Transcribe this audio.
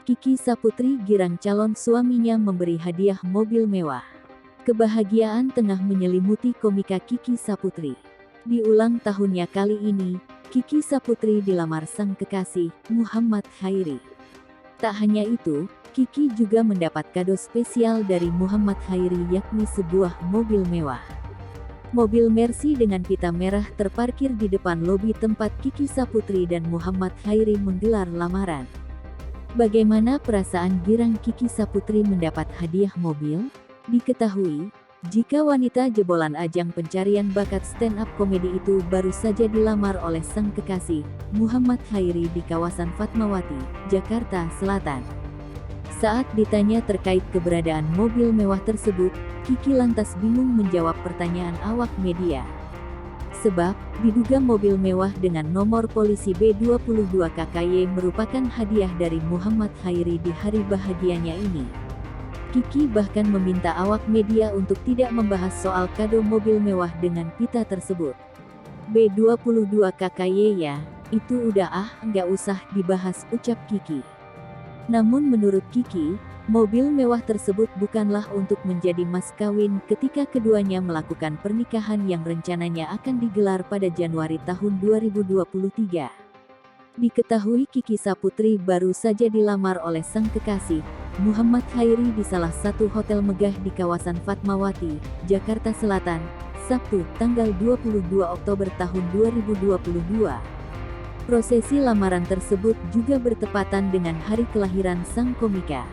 Kiki Saputri girang calon suaminya memberi hadiah mobil mewah. Kebahagiaan tengah menyelimuti komika Kiki Saputri. Di ulang tahunnya kali ini, Kiki Saputri dilamar sang kekasih, Muhammad Khairi. Tak hanya itu, Kiki juga mendapat kado spesial dari Muhammad Khairi, yakni sebuah mobil mewah. Mobil Mercy dengan pita merah terparkir di depan lobi tempat Kiki Saputri dan Muhammad Khairi menggelar lamaran. Bagaimana perasaan girang Kiki Saputri mendapat hadiah mobil? Diketahui, jika wanita jebolan ajang pencarian bakat stand-up komedi itu baru saja dilamar oleh sang kekasih, Muhammad Khairi di kawasan Fatmawati, Jakarta Selatan. Saat ditanya terkait keberadaan mobil mewah tersebut, Kiki lantas bingung menjawab pertanyaan awak media. Sebab, diduga mobil mewah dengan nomor polisi B22 KKY merupakan hadiah dari Muhammad Khairi di hari bahagianya ini. Kiki bahkan meminta awak media untuk tidak membahas soal kado mobil mewah dengan pita tersebut. B22 KKY ya, itu udah nggak usah dibahas, ucap Kiki. Namun menurut Kiki, mobil mewah tersebut bukanlah untuk menjadi mas kawin ketika keduanya melakukan pernikahan yang rencananya akan digelar pada Januari tahun 2023. Diketahui Kiki Saputri baru saja dilamar oleh sang kekasih, Muhammad Khairi di salah satu hotel megah di kawasan Fatmawati, Jakarta Selatan, Sabtu, tanggal 22 Oktober tahun 2022. Prosesi lamaran tersebut juga bertepatan dengan hari kelahiran sang komika.